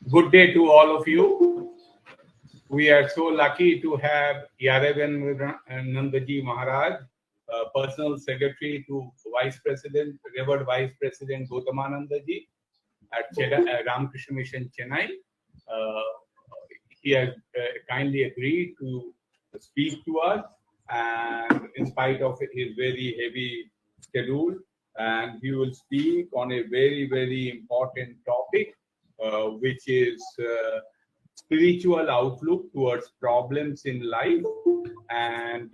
Good day to all of you. We are so lucky to have Yadavendranandaji Maharaj, personal secretary to Revered Vice President Gautamanandaji at Ramakrishna Mission, Chennai. He has kindly agreed to speak to us, and in spite of his very heavy schedule, and he will speak on a very, very important topic, which is spiritual outlook towards problems in life. And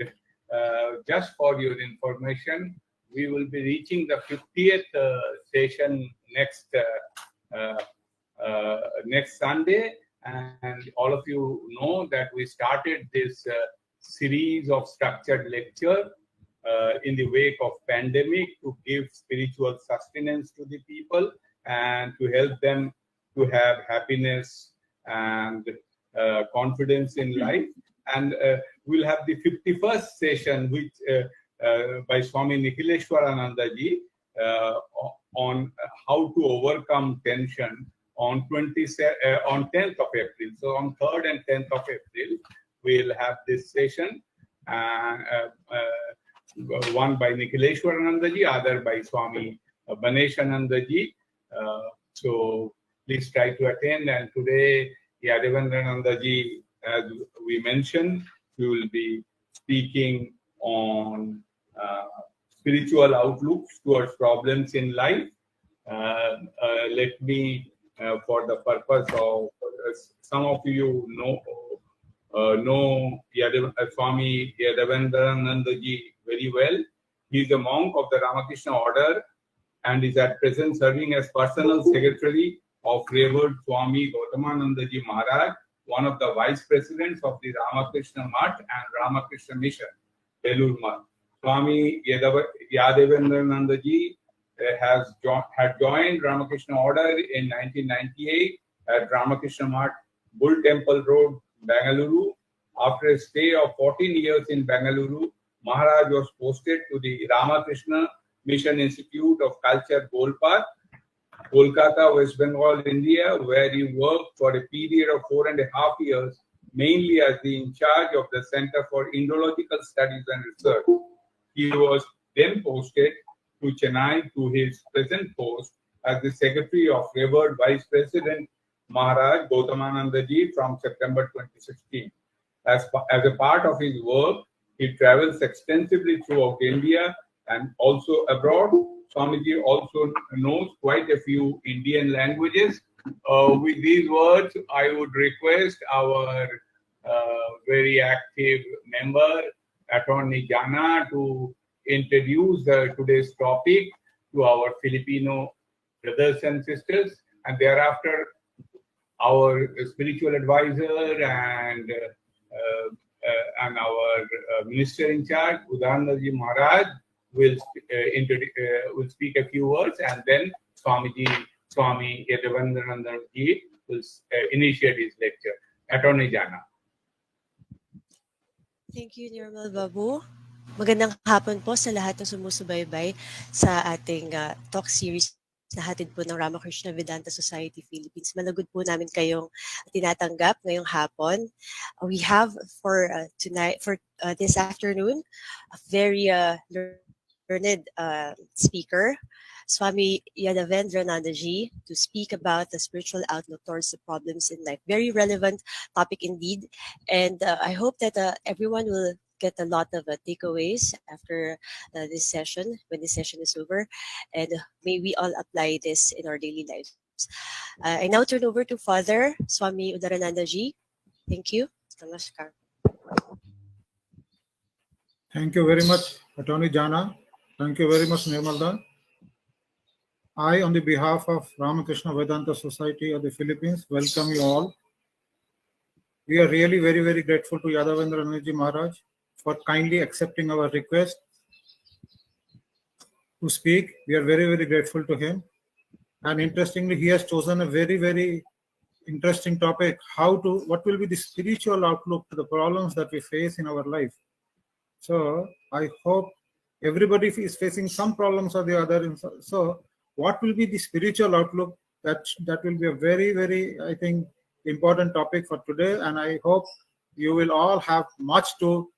just for your information, we will be reaching the 50th session next Sunday, and all of you know that we started this series of structured lecture in the wake of pandemic to give spiritual sustenance to the people and to help them to have happiness and confidence in life. And we'll have the 51st session, which by Swami Nikhileshwaranandaji on how to overcome tension on 10th of April. So on 3rd and 10th of April, we'll have this session, one by Nikhileshwaranandaji, other by Swami Baneshanandaji. So please try to attend. And today, Yadavendranandaji, as we mentioned, we will be speaking on spiritual outlooks towards problems in life. Let me, for the purpose of some of you know Swami Yadavendranandaji very well. He is a monk of the Ramakrishna Order and is at present serving as personal secretary of Revered Swami Gautamanandaji Maharaj, one of the vice presidents of the Ramakrishna Math and Ramakrishna Mission, Belur Math. Swami Yadavendranandaji had joined Ramakrishna Order in 1998 at Ramakrishna Math, Bull Temple Road, Bengaluru. After a stay of 14 years in Bengaluru, Maharaj was posted to the Ramakrishna Mission Institute of Culture, Golpath, Kolkata, West Bengal, India, where he worked for a period of 4.5 years, mainly as the in charge of the Center for Indological Studies and Research. He was then posted to Chennai to his present post as the secretary of Revered Vice President Maharaj Gautamanandaji from September 2016. As a part of his work, he travels extensively throughout India and also abroad. Swamiji also knows quite a few Indian languages. With these words, I would request our very active member, Attorney Jana, to introduce today's topic to our Filipino brothers and sisters, and thereafter our spiritual advisor and our minister in charge, Udanandaji Maharaj, will speak a few words, and then Swami Yadavendranandaji will initiate his lecture. Attorney Jana. Thank you, Nirmal Babu. Magandang hapon po sa lahat ng sumusubaybay sa ating talk series na hatid po ng Ramakrishna Vedanta Society Philippines. Malagod po namin kayong tinatanggap ngayong hapon. We have for this afternoon a very learned speaker, Swami Yadavendranandaji, to speak about the spiritual outlook towards the problems in life. Very relevant topic indeed, and I hope that everyone will get a lot of takeaways after this session, when this session is over, and may we all apply this in our daily lives. I now turn over to Father Swami Udaranandaji. Thank you. Namaskar. Thank you very much, Attorney Jana. Thank you very much, Nirmalda. I, on the behalf of Ramakrishna Vedanta Society of the Philippines, welcome you all. We are really very, very grateful to Yadavendranandaji Maharaj for kindly accepting our request to speak. We are very, very grateful to him. And interestingly, he has chosen a very, very interesting topic, what will be the spiritual outlook to the problems that we face in our life. So I hope everybody is facing some problems or the other. So what will be the spiritual outlook that will be a very, very, I think, important topic for today. And I hope you will all have much to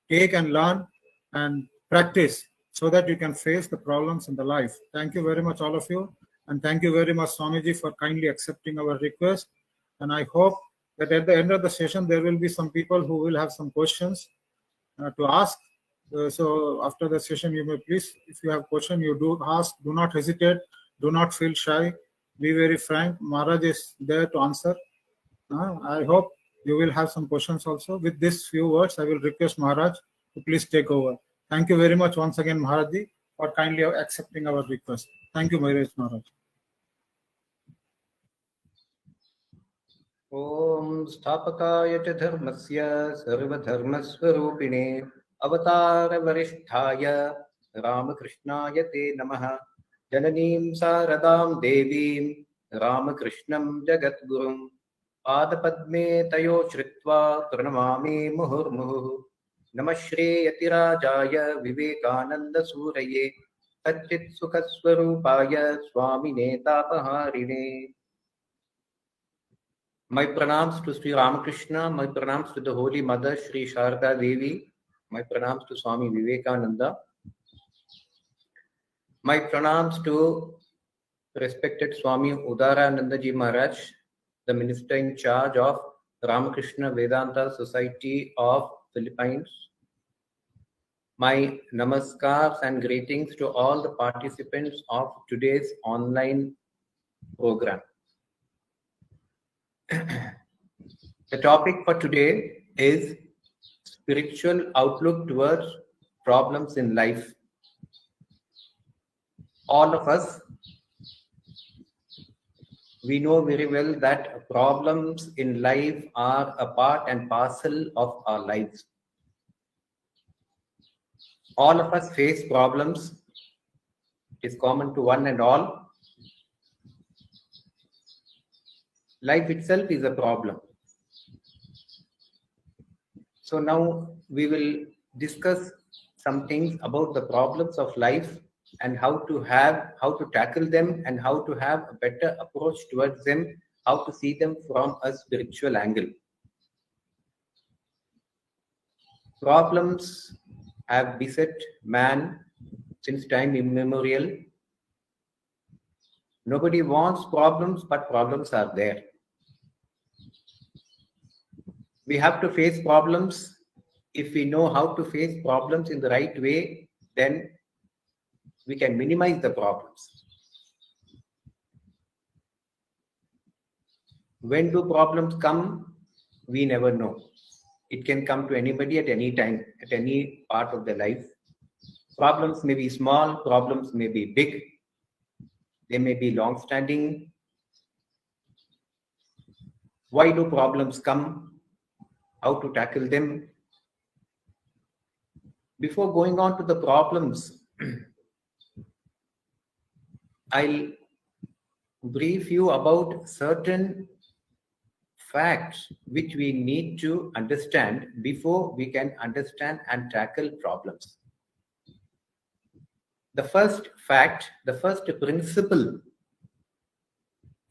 take and learn and practice so that you can face the problems in the life. Thank you very much, all of you. And thank you very much, Swamiji, for kindly accepting our request. And I hope that at the end of the session, there will be some people who will have some questions to ask. So after the session, you may please, if you have question, you do ask. Do not hesitate. Do not feel shy. Be very frank. Maharaj is there to answer. I hope you will have some questions also. With these few words, I will request Maharaj to please take over. Thank you very much once again, Maharaj, for kindly accepting our request. Thank you, Maharaj. Om Sthapakaya च धर्मस्य सर्वधर्मस्वरूपिणे अवतारवरिष्ठाय रामकृष्णाय ते नमः जननीं शारदां देवीं रामकृष्णं जगद्गुरुं पादपद्मे तयो श्रित्वा प्रणमामि मुहुर्मुहुः नमः श्रीयतिराजाय विवेकानन्दसूरये सच्चित्सुखस्वरूपाय स्वामिने तापहारिणे. My pranams to Sri Ramakrishna, my pranams to the Holy Mother Sri Sharda Devi, my pranams to Swami Vivekananda, my pranams to respected Swami Udaranandaji Maharaj, the Minister in charge of Ramakrishna Vedanta Society of Philippines. My namaskars and greetings to all the participants of today's online program. The topic for today is spiritual outlook towards problems in life. All of us, we know very well that problems in life are a part and parcel of our lives. All of us face problems. It is common to one and all. Life itself is a problem. So now we will discuss some things about the problems of life and how to tackle them and how to have a better approach towards them, how to see them from a spiritual angle. Problems have beset man since time immemorial. Nobody wants problems, but problems are there. We have to face problems. If we know how to face problems in the right way, then we can minimize the problems. When do problems come? We never know. It can come to anybody at any time, at any part of their life. Problems may be small, problems may be big. They may be long-standing. Why do problems come? How to tackle them? Before going on to the problems, I'll brief you about certain facts which we need to understand before we can understand and tackle problems. The first fact, the first principle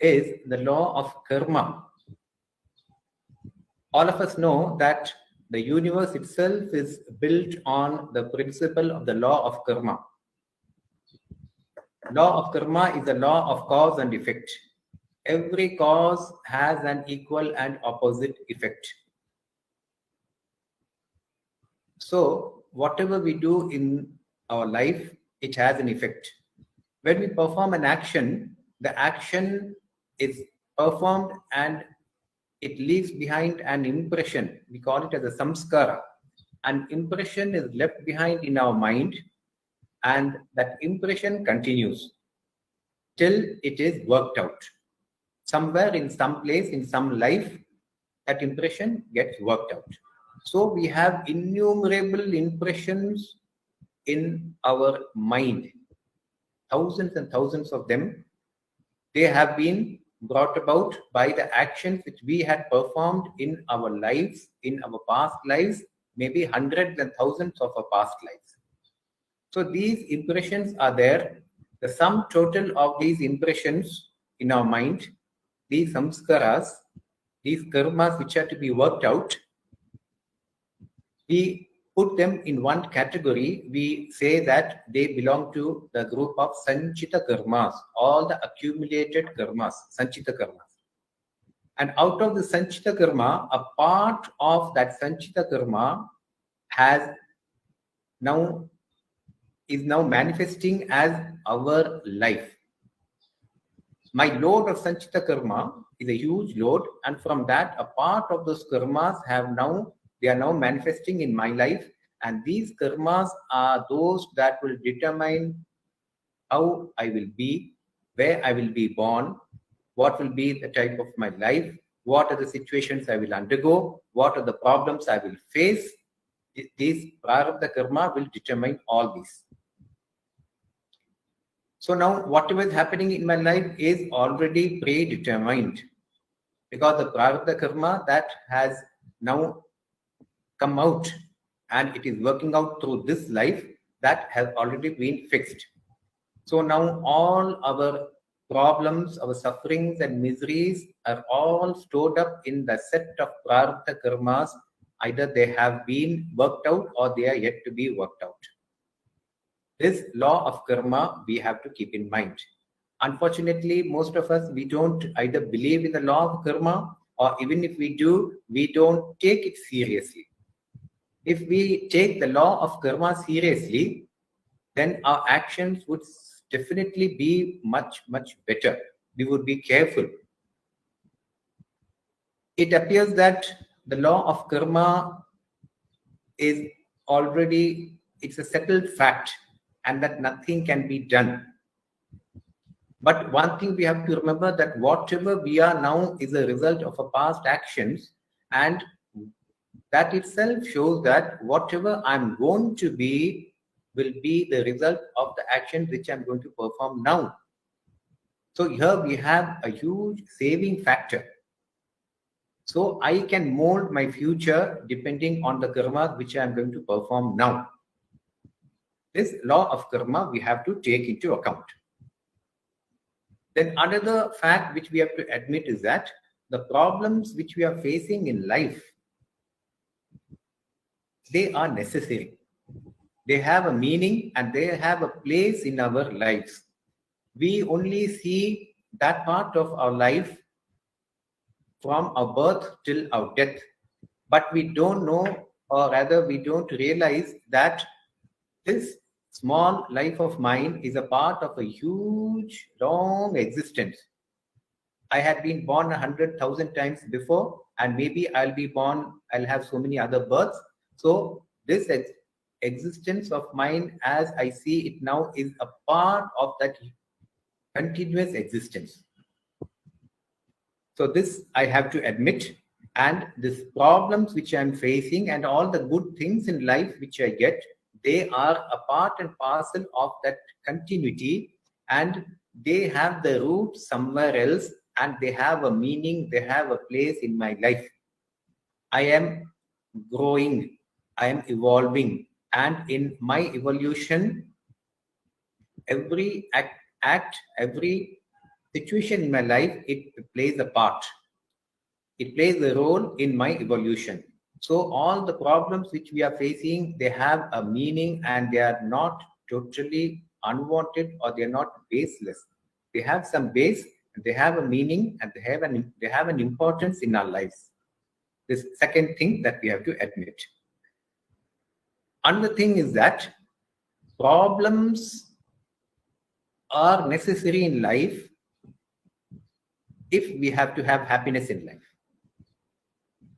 is the law of karma. All of us know that the universe itself is built on the principle of the law of karma. Law of karma is the law of cause and effect. Every cause has an equal and opposite effect. So, whatever we do in our life, it has an effect. When we perform an action, the action is performed and it leaves behind an impression. We call it as a samskara. An impression is left behind in our mind, and that impression continues till it is worked out. Somewhere in some place, in some life, that impression gets worked out. So we have innumerable impressions in our mind, thousands and thousands of them. They have been brought about by the actions which we had performed in our lives, in our past lives, maybe hundreds and thousands of our past lives. So these impressions are there. The sum total of these impressions in our mind, these samskaras, these karmas which are to be worked out, we put them in one category. We say that they belong to the group of sanchita karmas, all the accumulated karmas, sanchita karmas. And out of the sanchita karma, a part of that sanchita karma is now manifesting as our life. My load of sanchita karma is a huge load, and from that, a part of those karmas they are now manifesting in my life, and these karmas are those that will determine how I will be, where I will be born, what will be the type of my life, what are the situations I will undergo, what are the problems I will face. These prarabdha karma will determine all these. So now whatever is happening in my life is already predetermined, because the prarabdha karma that has now come out and it is working out through this life, that has already been fixed. So now all our problems, our sufferings and miseries are all stored up in the set of prarabdha karmas. Either they have been worked out or they are yet to be worked out. This law of karma we have to keep in mind. Unfortunately, most of us, we don't either believe in the law of karma, or even if we do, we don't take it seriously. If we take the law of karma seriously, then our actions would definitely be much, much better. We would be careful. It appears that the law of karma is already, it's a settled fact, and that nothing can be done. But one thing we have to remember, that whatever we are now is a result of our past actions, and that itself shows that whatever I'm going to be will be the result of the action which I'm going to perform now. So here we have a huge saving factor. So I can mold my future depending on the karma which I'm going to perform now. This law of karma we have to take into account. Then another fact which we have to admit is that the problems which we are facing in life, they are necessary. They have a meaning and they have a place in our lives. We only see that part of our life from our birth till our death, but we don't know, or rather we don't realize that this small life of mine is a part of a huge, long existence. I had been born 100,000 times before, and maybe I'll have so many other births. So this existence of mine, as I see it now, is a part of that continuous existence. So this I have to admit, and these problems which I'm facing and all the good things in life which I get, they are a part and parcel of that continuity, and they have the root somewhere else, and they have a meaning, they have a place in my life. I am growing, I am evolving, and in my evolution, every act, every situation in my life, it plays a part. It plays a role in my evolution. So all the problems which we are facing, they have a meaning, and they are not totally unwanted, or they are not baseless. They have some base, and they have a meaning, and they have an importance in our lives. This second thing that we have to admit. Another thing is that problems are necessary in life if we have to have happiness in life.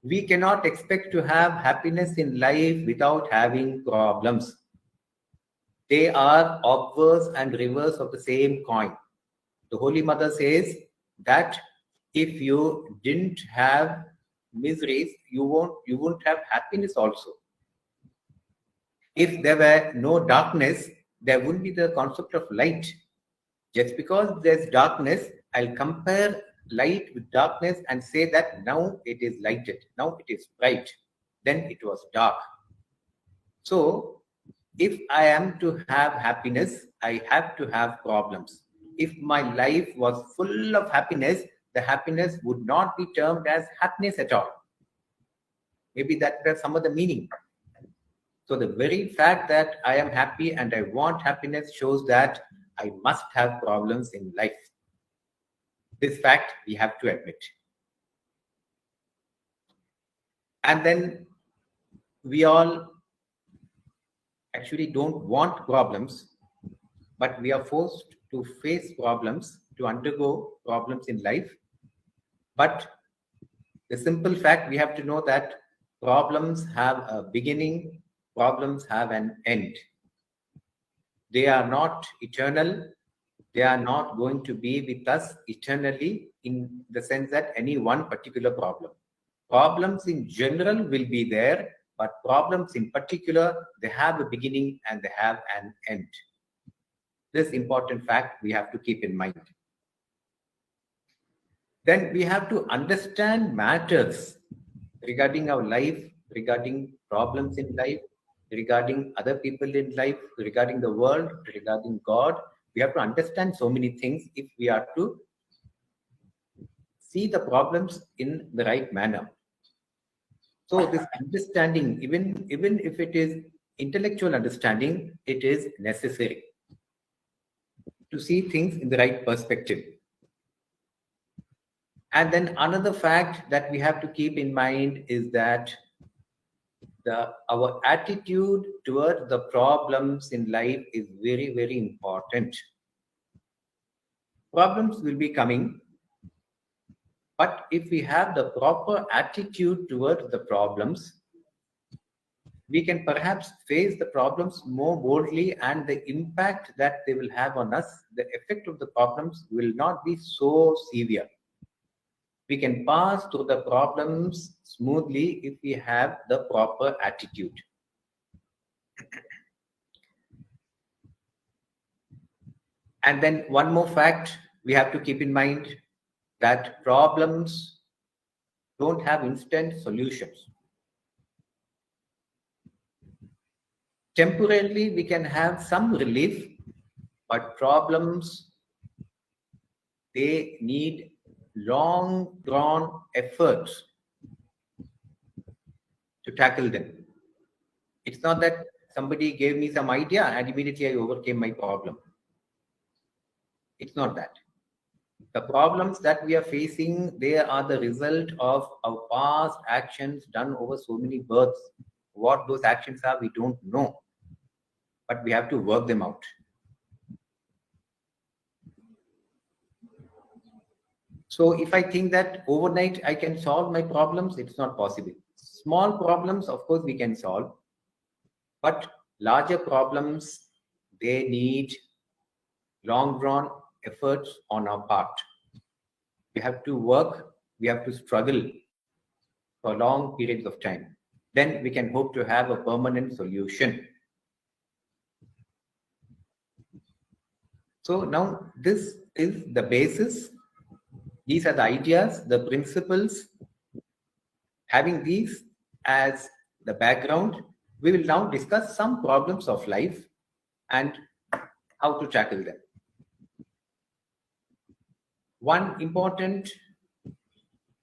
We cannot expect to have happiness in life without having problems. They are obverse and reverse of the same coin. The Holy Mother says that if you didn't have miseries, you won't have happiness also. If there were no darkness, there wouldn't be the concept of light. Just because there's darkness, I'll compare light with darkness and say that now it is lighted, now it is bright, then it was dark. So if I am to have happiness, I have to have problems. if my life was full of happiness, the happiness would not be termed as happiness at all. Maybe that was some of the meaning. So the very fact that I am happy and I want happiness shows that I must have problems in life. This fact we have to admit. And then we all actually don't want problems, but we are forced to face problems, to undergo problems in life. But the simple fact we have to know that problems have a beginning, problems have an end. They are not eternal. They are not going to be with us eternally in the sense that any one particular problem. Problems in general will be there, but problems in particular, they have a beginning and they have an end. This important fact we have to keep in mind. Then we have to understand matters regarding our life, regarding problems in life, regarding other people in life, regarding the world, regarding God. We have to understand so many things if we are to see the problems in the right manner. So this understanding, even if it is intellectual understanding, it is necessary to see things in the right perspective. And then another fact that we have to keep in mind is that our attitude towards the problems in life is very, very important. Problems will be coming, but if we have the proper attitude towards the problems, we can perhaps face the problems more boldly, and the impact that they will have on us, the effect of the problems will not be so severe. We can pass through the problems smoothly if we have the proper attitude. And then one more fact we have to keep in mind, that problems don't have instant solutions. Temporarily, we can have some relief, but problems, they need long drawn efforts to tackle them. It's not that somebody gave me some idea and immediately I overcame my problem. It's not that. The problems that we are facing, they are the result of our past actions done over so many births. What those actions are, we don't know, but we have to work them out. So if I think that overnight I can solve my problems, it's not possible. Small problems, of course, we can solve, but larger problems, they need long drawn efforts on our part. We have to work, we have to struggle for long periods of time. Then we can hope to have a permanent solution. So now this is the basis. These are the ideas, the principles. Having these as the background, we will now discuss some problems of life and how to tackle them. One important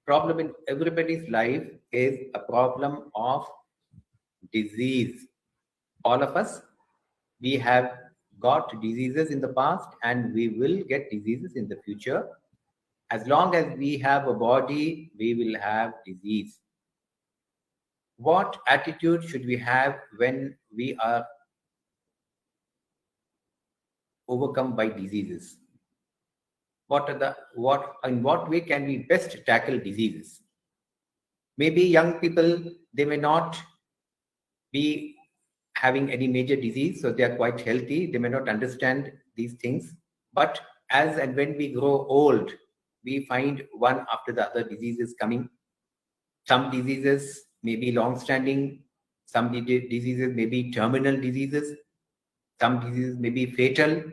problem in everybody's life is a problem of disease. All of us, we have got diseases in the past and we will get diseases in the future. As long as we have a body, we will have disease. What attitude should we have when we are overcome by diseases? In what way can we best tackle diseases? Maybe young people, they may not be having any major disease, so they are quite healthy. They may not understand these things. But as and when we grow old, we find one after the other diseases coming. Some diseases may be long-standing. Some diseases may be terminal diseases. Some diseases may be fatal.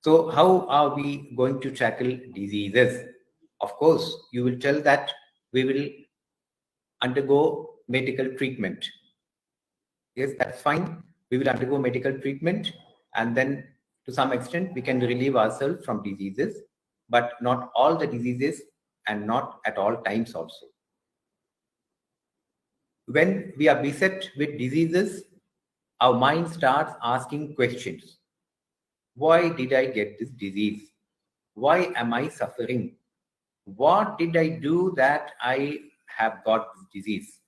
So how are we going to tackle diseases? Of course, you will tell that we will undergo medical treatment. Yes, that's fine. We will undergo medical treatment, and then To some extent, we can relieve ourselves from diseases, but not all the diseases and not at all times also. When we are beset with diseases, our mind starts asking questions. Why did I get this disease? Why am I suffering? What did I do that I have got this disease?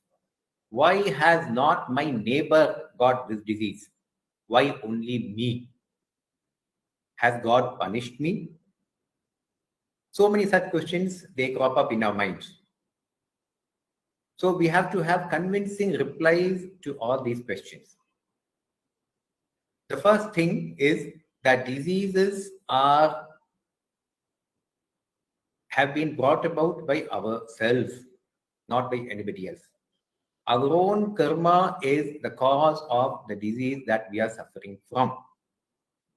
Why has not my neighbor got this disease? Why only me? Has God punished me? So many such questions, they crop up in our minds. So we have to have convincing replies to all these questions. The first thing is that diseases have been brought about by ourselves, not by anybody else. Our own karma is the cause of the disease that we are suffering from.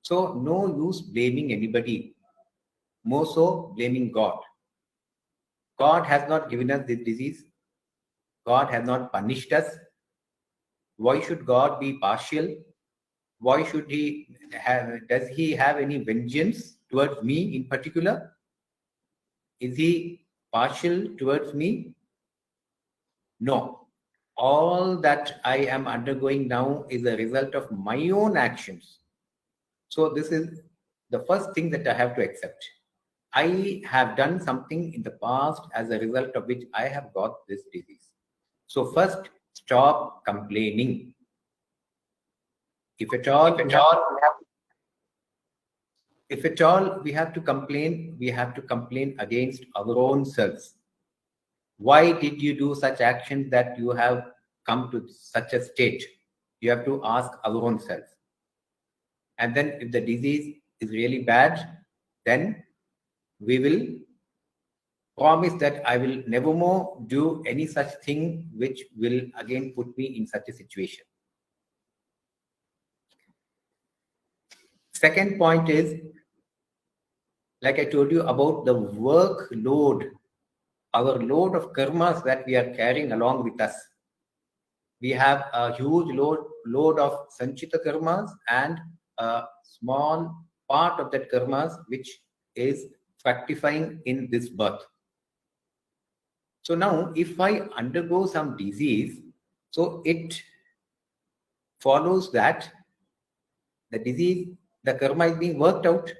So no use blaming anybody, more so blaming God. God has not given us this disease. God has not punished us. Why should God be partial? Why should he have, does he have any vengeance towards me in particular? Is he partial towards me? No. All that I am undergoing now is a result of my own actions. So this is the first thing that I have to accept. I have done something in the past as a result of which I have got this disease. So first, stop complaining. If at all we have to complain, we have to complain against our own selves. Why did you do such actions that you have come to such a state? You have to ask our own self. And then if the disease is really bad, then we will promise that I will never more do any such thing which will again put me in such a situation. Second point is, like I told you about the workload, our load of karmas that we are carrying along with us. We have a huge load of sanchita karmas and a small part of that karmas which is fructifying in this birth. So now if I undergo some disease, so it follows that the disease, the karma is being worked out.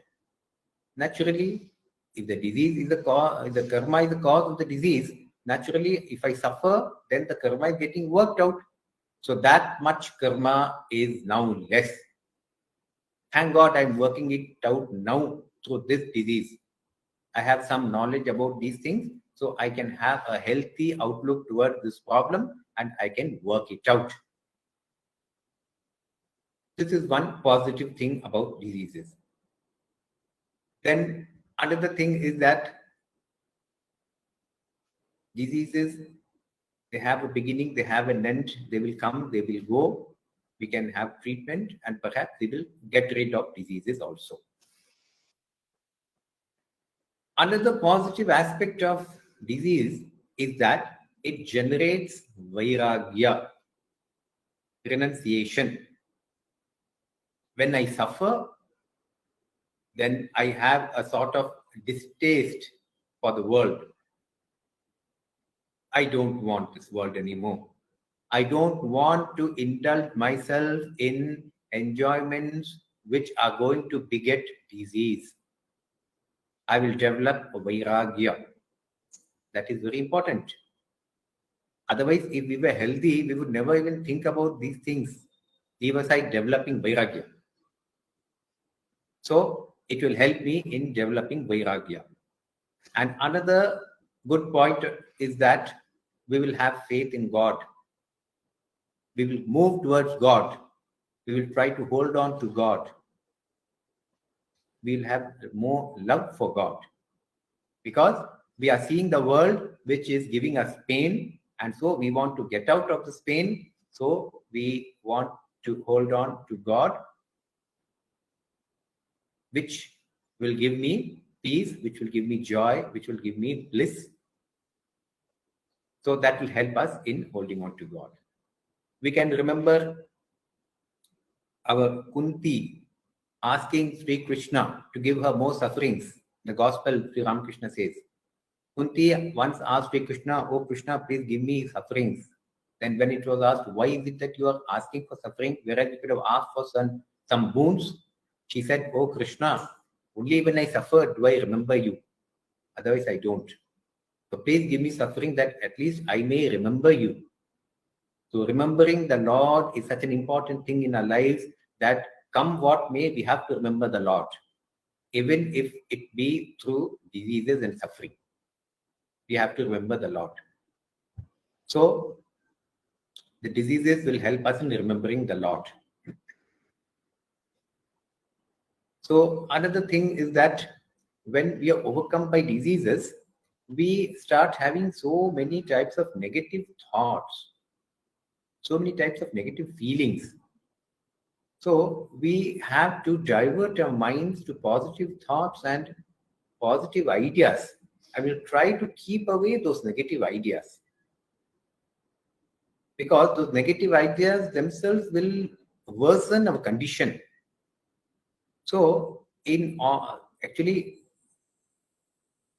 Naturally, if the disease is the cause, the karma is the cause of the disease, naturally, if I suffer, then the karma is getting worked out. So that much karma is now less. Thank God I'm working it out now through this disease. I have some knowledge about these things, so I can have a healthy outlook towards this problem and I can work it out. This is one positive thing about diseases. Then another thing is that diseases, they have a beginning, they have an end, they will come, they will go. We can have treatment and perhaps they will get rid of diseases also. Another positive aspect of disease is that it generates vairagya, renunciation. When I suffer, then I have a sort of distaste for the world. I don't want this world anymore. I don't want to indulge myself in enjoyments which are going to beget disease. I will develop a vairagya. That is very important. Otherwise, if we were healthy, we would never even think about these things, even aside developing vairagya. So it will help me in developing vairagya. And another good point is that we will have faith in God. We will move towards God. We will try to hold on to God. We will have more love for God. Because we are seeing the world which is giving us pain, and so we want to get out of this pain. So we want to hold on to God, which will give me peace, which will give me joy, which will give me bliss. So that will help us in holding on to God. We can remember our Kunti asking Sri Krishna to give her more sufferings. The gospel, Sri Ramakrishna says, Kunti once asked Sri Krishna, "Oh Krishna, please give me sufferings." Then when it was asked, "Why is it that you are asking for suffering, whereas you could have asked for some boons?" She said, "Oh Krishna, only when I suffer do I remember you. Otherwise I don't. So please give me suffering that at least I may remember you." So remembering the Lord is such an important thing in our lives that come what may, we have to remember the Lord, even if it be through diseases and suffering. We have to remember the Lord. So the diseases will help us in remembering the Lord. So another thing is that when we are overcome by diseases, we start having so many types of negative thoughts, so many types of negative feelings. So we have to divert our minds to positive thoughts and positive ideas. I will try to keep away those negative ideas, because those negative ideas themselves will worsen our condition. So actually,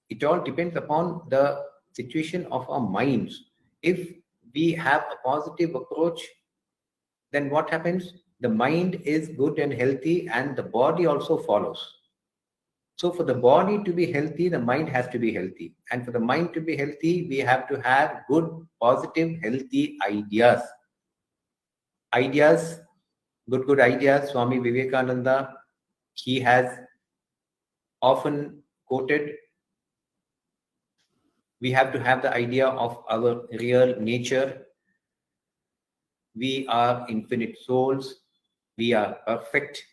it all depends upon the situation of our minds. If we have a positive approach, then what happens? The mind is good and healthy, and the body also follows. So for the body to be healthy, the mind has to be healthy. And for the mind to be healthy, we have to have good, positive, healthy ideas. Ideas, good ideas. Swami Vivekananda, he has often quoted, we have to have the idea of our real nature. We are infinite souls. We are perfect.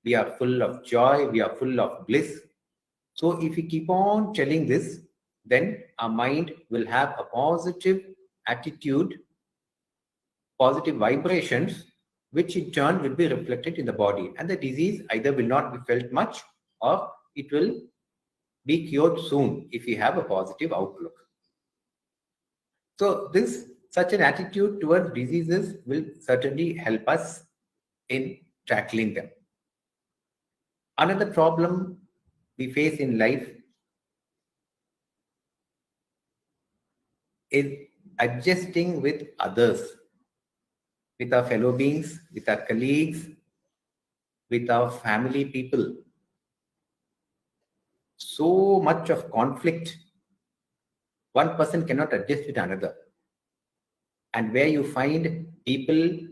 We are full of joy. We are full of bliss. So if we keep on telling this, then our mind will have a positive attitude, positive vibrations, which in turn will be reflected in the body. And the disease either will not be felt much, or it will be cured soon if we have a positive outlook. So such an attitude towards diseases will certainly help us in tackling them. Another problem we face in life is adjusting with others, with our fellow beings, with our colleagues, with our family people. So much of conflict. One person cannot adjust with another. And where you find people,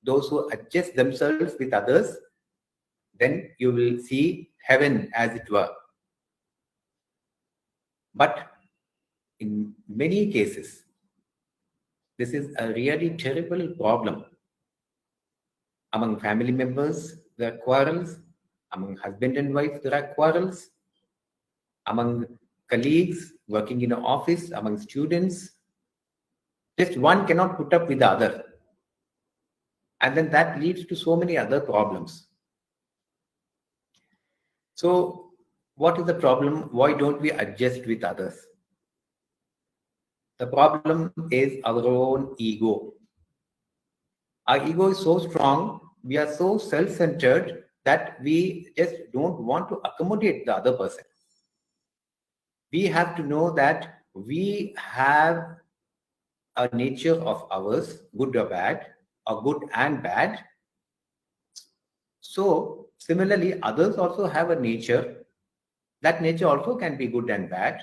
those who adjust themselves with others, then you will see heaven, as it were. But in many cases, this is a really terrible problem. Among family members, there are quarrels. Among husband and wife, there are quarrels. Among colleagues working in an office, among students, just one cannot put up with the other. And then that leads to so many other problems. So what is the problem? Why don't we adjust with others? The problem is our own ego. Our ego is so strong, we are so self-centered that we just don't want to accommodate the other person. We have to know that we have a nature of ours, good or bad, or good and bad. So similarly, others also have a nature. That nature also can be good and bad.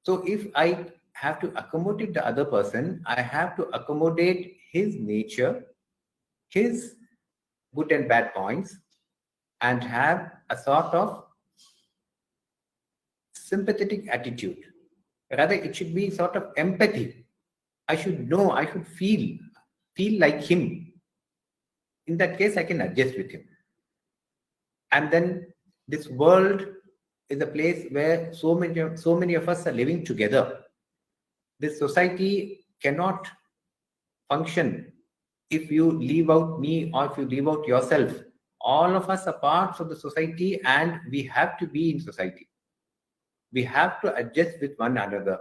So if I have to accommodate the other person, I have to accommodate his nature, his good and bad points, and have a sort of sympathetic attitude. Rather, it should be sort of empathy. I should know, I should feel like him. In that case, I can adjust with him. And then this world is a place where so many of us are living together. This society cannot function if you leave out me or if you leave out yourself. All of us are parts of the society, and we have to be in society. We have to adjust with one another.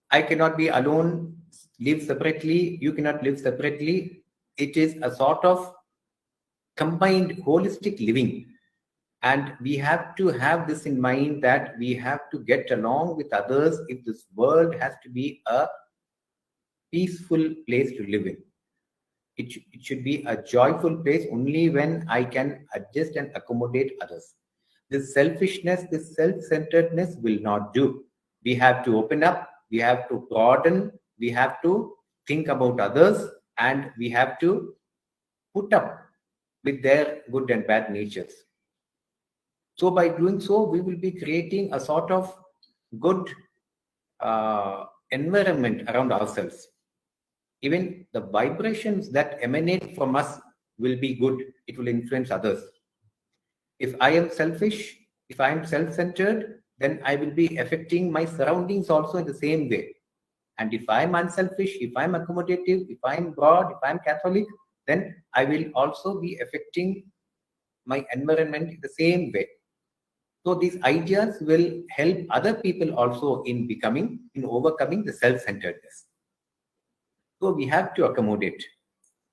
I cannot be alone, live separately. You cannot live separately. It is a sort of combined holistic living. And we have to have this in mind, that we have to get along with others if this world has to be a peaceful place to live in. It should be a joyful place only when I can adjust and accommodate others. This selfishness, this self-centeredness will not do. We have to open up, we have to broaden, we have to think about others, and we have to put up with their good and bad natures. So by doing so, we will be creating a sort of good environment around ourselves. Even the vibrations that emanate from us will be good. It will influence others. If I am selfish, if I am self-centered, then I will be affecting my surroundings also in the same way. And if I am unselfish, if I am accommodative, if I am broad, if I am Catholic, then I will also be affecting my environment in the same way. So these ideas will help other people also in overcoming the self-centeredness. So we have to accommodate,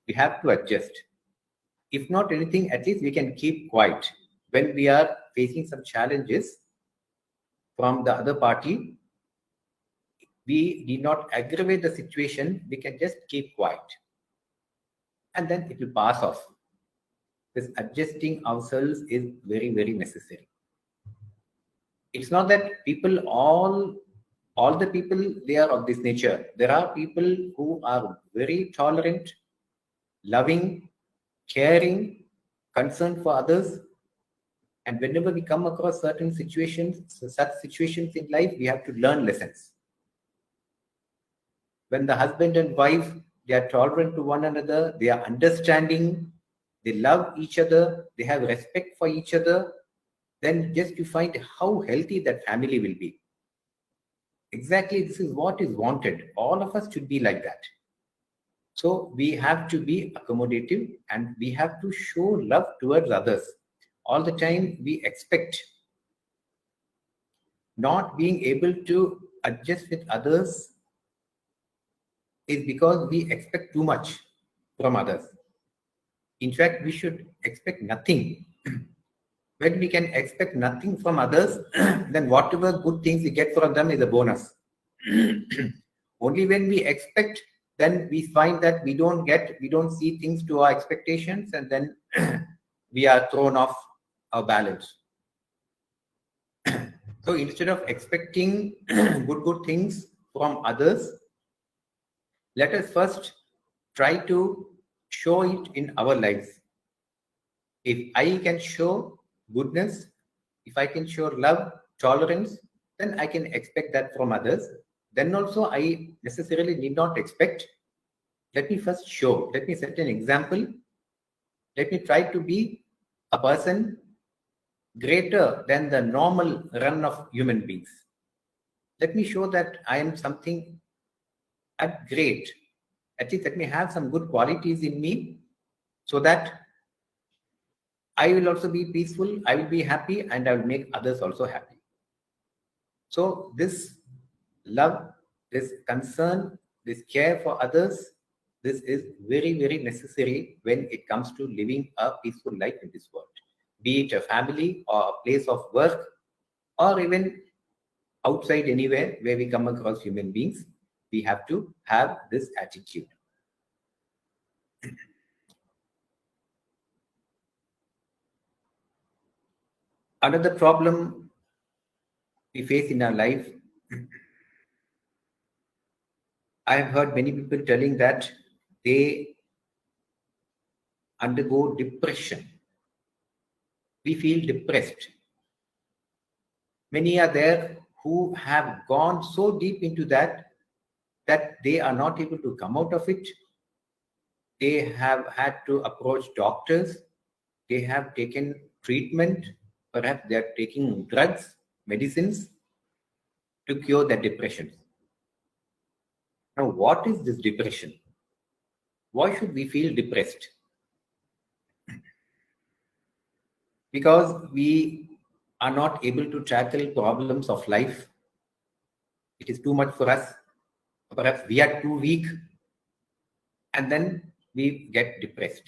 we have to adjust. If not anything, at least we can keep quiet. When we are facing some challenges from the other party, we need not aggravate the situation, we can just keep quiet. And then it will pass off. This adjusting ourselves is very, very necessary. It's not that people, all the people, they are of this nature. There are people who are very tolerant, loving, caring, concerned for others. And whenever we come across certain situations, such situations in life, we have to learn lessons. When the husband and wife, they are tolerant to one another, they are understanding, they love each other, they have respect for each other, then just you find how healthy that family will be. Exactly, this is what is wanted. All of us should be like that. So we have to be accommodative and we have to show love towards others. All the time we expect. Not being able to adjust with others is because we expect too much from others. In fact, we should expect nothing. When we can expect nothing from others, then whatever good things we get from them is a bonus. Only when we expect, then we find that we don't see things to our expectations, and then we are thrown off our balance. So instead of expecting good things from others, let us first try to show it in our lives. If I can show goodness, if I can show love, tolerance, then I can expect that from others. Then also I necessarily need not expect. Let me first show. Let me set an example. Let me try to be a person greater than the normal run of human beings. Let me show that I am something great. At least let me have some good qualities in me, so that I will also be peaceful, I will be happy, and I will make others also happy. So this love, this concern, this care for others, this is very, very necessary when it comes to living a peaceful life in this world. Be it a family or a place of work, or even outside anywhere where we come across human beings, we have to have this attitude. Another problem we face in our life, I have heard many people telling that they undergo depression. We feel depressed. Many are there who have gone so deep into that they are not able to come out of it. They have had to approach doctors. They have taken treatment. Perhaps they are taking drugs, medicines to cure their depression. Now, what is this depression? Why should we feel depressed? Because we are not able to tackle problems of life. It is too much for us. Perhaps we are too weak, and then we get depressed.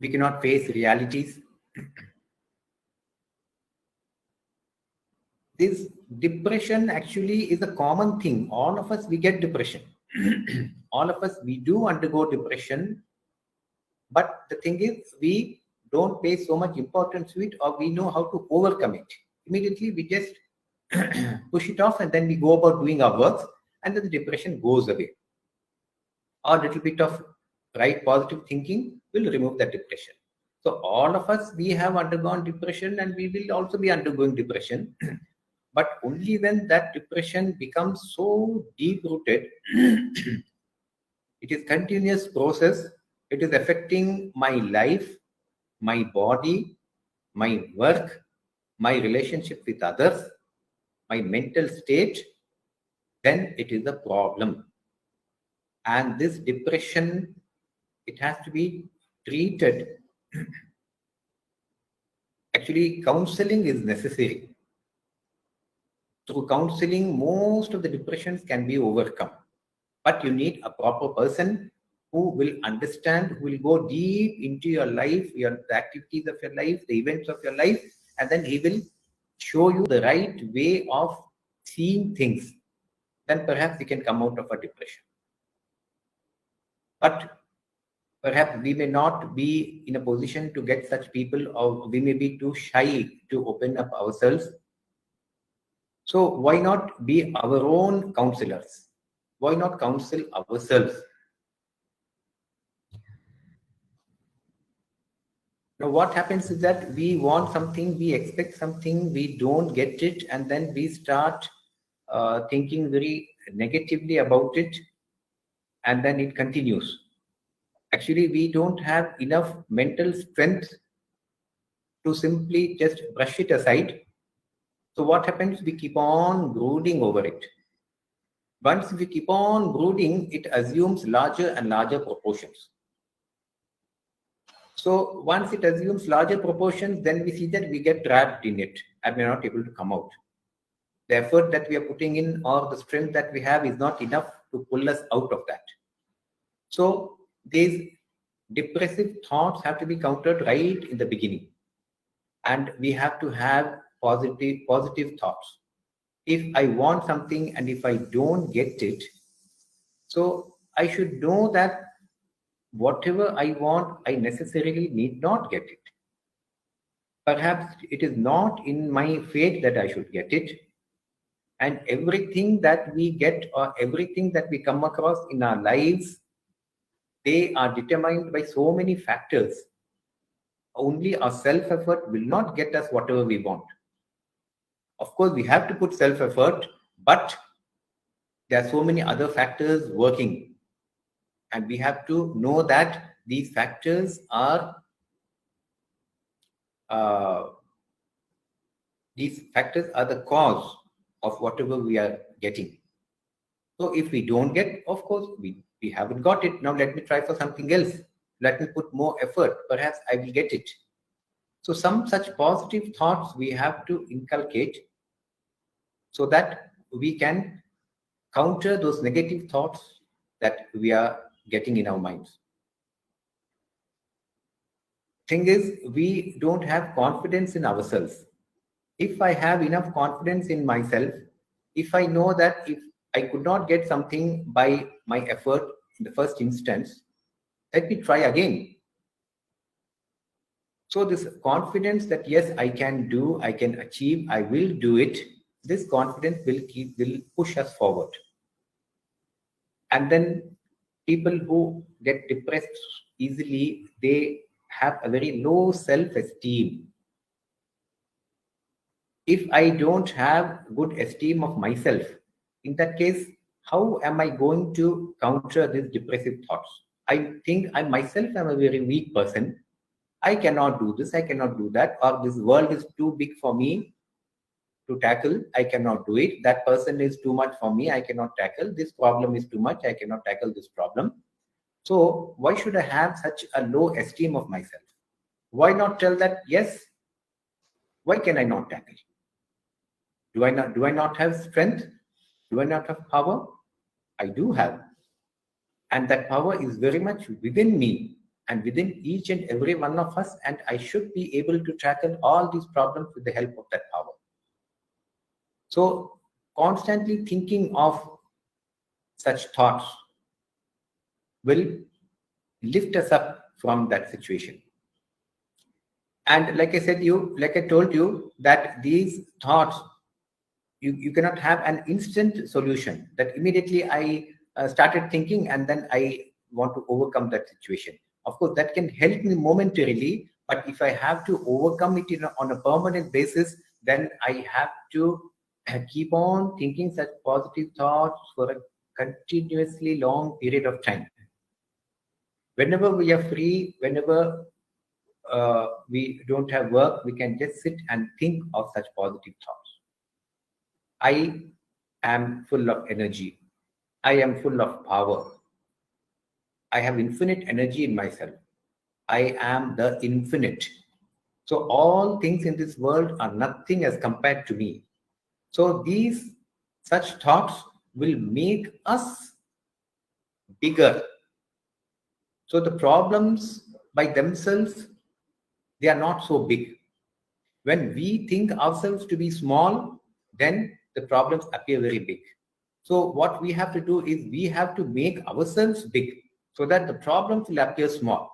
We cannot face realities. This depression actually is a common thing. All of us, we get depression. All of us, we do undergo depression. But the thing is, we don't pay so much importance to it, or we know how to overcome it. Immediately, we just push it off, and then we go about doing our work, and then the depression goes away. Or a little bit of right positive thinking will remove that depression. So all of us, we have undergone depression, and we will also be undergoing depression. But only when that depression becomes so deep-rooted, it is continuous process. It is affecting my life, my body, my work, my relationship with others, my mental state, then it is a problem. And this depression, it has to be treated. Actually, counseling is necessary. Through counseling, most of the depressions can be overcome. But you need a proper person who will understand, who will go deep into your life, the activities of your life, the events of your life, and then he will show you the right way of seeing things. Then perhaps you can come out of a depression. But perhaps we may not be in a position to get such people, or we may be too shy to open up ourselves. So why not be our own counselors? Why not counsel ourselves? Now what happens is that we want something, we expect something, we don't get it, and then we start thinking very negatively about it, and then it continues. Actually, we don't have enough mental strength to simply just brush it aside. So what happens? We keep on brooding over it. Once we keep on brooding, it assumes larger and larger proportions. So once it assumes larger proportions, then we see that we get trapped in it and we're not able to come out. The effort that we are putting in, or the strength that we have, is not enough to pull us out of that. So these depressive thoughts have to be countered right in the beginning. And we have to have positive thoughts. If I want something and if I don't get it, so I should know that whatever I want, I necessarily need not get it. Perhaps it is not in my fate that I should get it. And everything that we get, or everything that we come across in our lives, they are determined by so many factors. Only our self-effort will not get us whatever we want. Of course, we have to put self-effort, but there are so many other factors working. And we have to know that these factors are the cause of whatever we are getting. So if we don't get, of course, we haven't got it. Now let me try for something else. Let me put more effort. Perhaps I will get it. So some such positive thoughts we have to inculcate so that we can counter those negative thoughts that we are getting in our minds. Thing is, we don't have confidence in ourselves. If I have enough confidence in myself, if I know that if I could not get something by my effort in the first instance, let me try again. So this confidence that yes, I can do, I can achieve, I will do it, this confidence will push us forward. And then people who get depressed easily, they have a very low self-esteem. If I don't have good esteem of myself, in that case, how am I going to counter these depressive thoughts? I think I myself am a very weak person. I cannot do this, I cannot do that, or this world is too big for me to tackle, I cannot do it. That person is too much for me, I cannot tackle. This problem is too much, I cannot tackle this problem. So why should I have such a low esteem of myself? Why not tell that, yes, why can I not tackle? Do I not have strength? Do I not have power? I do have. And that power is very much within me. and within each and every one of us, and I should be able to tackle all these problems with the help of that power. So constantly thinking of such thoughts will lift us up from that situation. And like I told you, that these thoughts, you cannot have an instant solution that immediately I started thinking and then I want to overcome that situation. Of course, that can help me momentarily, but if I have to overcome it on a permanent basis, then I have to keep on thinking such positive thoughts for a continuously long period of time. Whenever we are free, whenever we don't have work, we can just sit and think of such positive thoughts. I am full of energy. I am full of power. I have infinite energy in myself. I am the infinite. So all things in this world are nothing as compared to me. So these such thoughts will make us bigger. So the problems by themselves, they are not so big. When we think ourselves to be small, then the problems appear very big. So what we have to do is we have to make ourselves big so that the problems will appear small.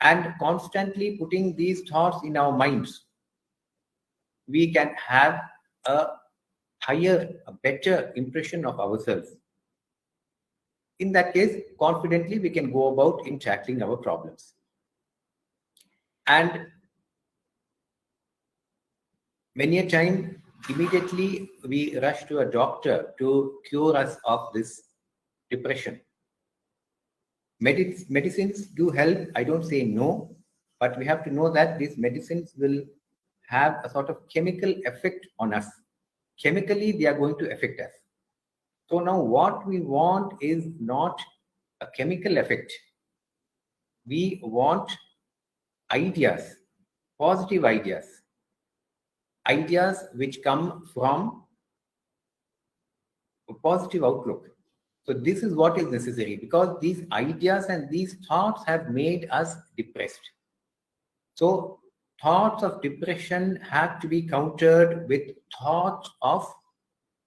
And constantly putting these thoughts in our minds, we can have a higher, a better impression of ourselves. In that case, confidently we can go about in tackling our problems. And many a time, immediately we rush to a doctor to cure us of this depression. Medicines do help, I don't say no, but we have to know that these medicines will have a sort of chemical effect on us. Chemically, they are going to affect us. So now what we want is not a chemical effect. We want ideas, positive ideas, ideas which come from a positive outlook. So this is what is necessary, because these ideas and these thoughts have made us depressed. So thoughts of depression have to be countered with thoughts of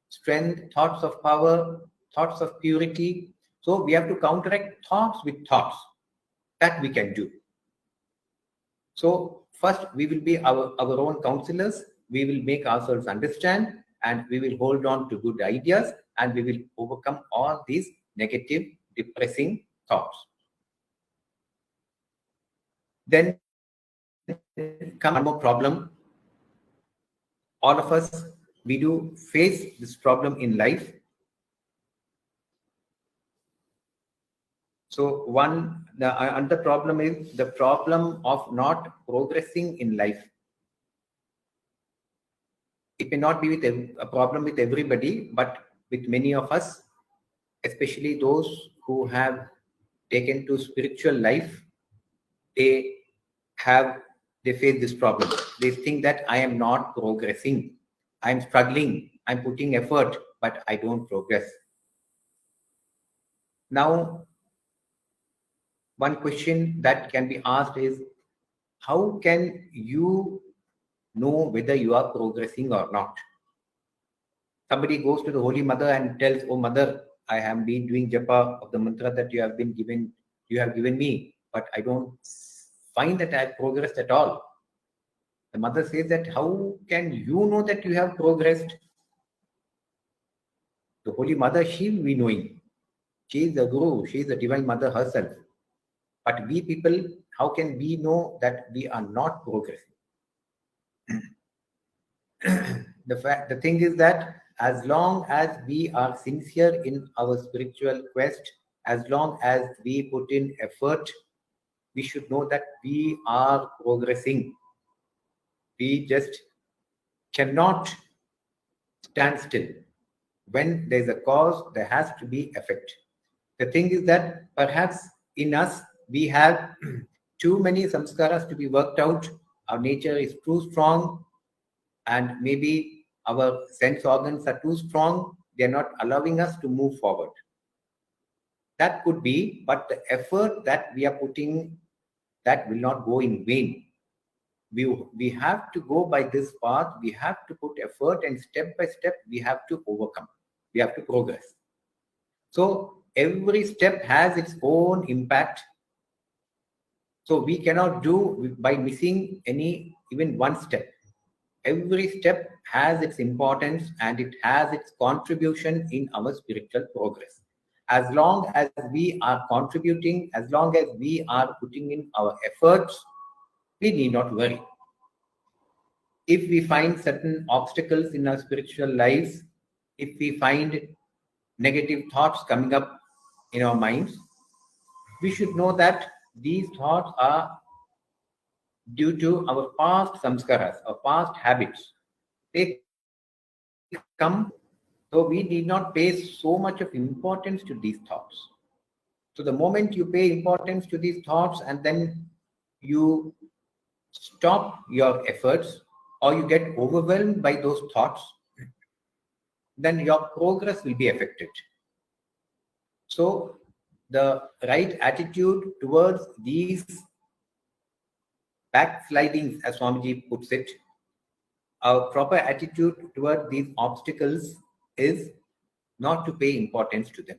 strength, thoughts of power, thoughts of purity. So we have to counteract thoughts with thoughts. That we can do. So first we will be our own counselors. We will make ourselves understand, and we will hold on to good ideas, and we will overcome all these negative, depressing thoughts. Then come one more problem. All of us, we do face this problem in life. So another problem is the problem of not progressing in life. It may not be with a problem with everybody, but with many of us, especially those who have taken to spiritual life, they face this problem. They think that I am not progressing. I am struggling. I'm putting effort, but I don't progress. Now, one question that can be asked is, how can you know whether you are progressing or not? Somebody goes to the Holy Mother and tells, "Oh Mother, I have been doing japa of the mantra that you have given me, but I don't find that I have progressed at all." The mother says that, how can you know that you have progressed? The Holy Mother, she will be knowing. She is the Guru, she is the Divine Mother herself. But we people, how can we know that we are not progressing? The thing is that as long as we are sincere in our spiritual quest, as long as we put in effort, we should know that we are progressing. We just cannot stand still. When there is a cause, there has to be effect. The thing is that perhaps in us, we have too many samskaras to be worked out. Our nature is too strong, and maybe our sense organs are too strong. They are not allowing us to move forward. That could be, but the effort that we are putting that will not go in vain. We have to go by this path. We have to put effort, and step by step we have to overcome. We have to progress. So every step has its own impact. So we cannot do by missing even one step. Every step has its importance and it has its contribution in our spiritual progress. As long as we are contributing, as long as we are putting in our efforts, we need not worry. If we find certain obstacles in our spiritual lives, if we find negative thoughts coming up in our minds, we should know that these thoughts are due to our past samskaras, our past habits. They come, so we need not pay so much of importance to these thoughts. So the moment you pay importance to these thoughts and then you stop your efforts or you get overwhelmed by those thoughts, then your progress will be affected. So the right attitude towards these backslidings, as Swamiji puts it, our proper attitude toward these obstacles is not to pay importance to them.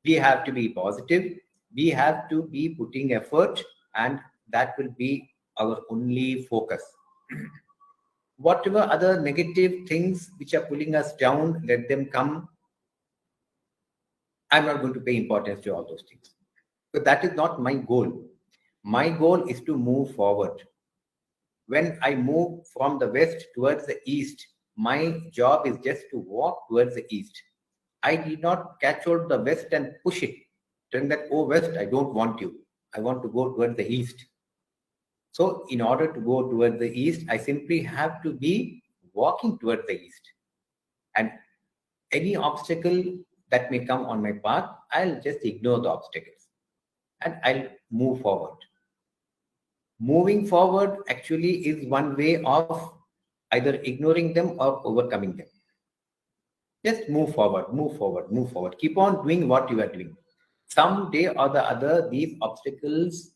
We have to be positive. We have to be putting effort, and that will be our only focus. Whatever other negative things which are pulling us down, let them come. I'm not going to pay importance to all those things. But that is not my goal. My goal is to move forward. When I move from the west towards the east, my job is just to walk towards the east. I did not catch hold of the west and push it, telling that, oh west, I don't want you. I want to go towards the east. So in order to go towards the east, I simply have to be walking towards the east. And any obstacle that may come on my path, I'll just ignore the obstacles and I'll move forward. Moving forward actually is one way of either ignoring them or overcoming them. Just move forward, move forward, move forward. Keep on doing what you are doing. Someday or the other, these obstacles,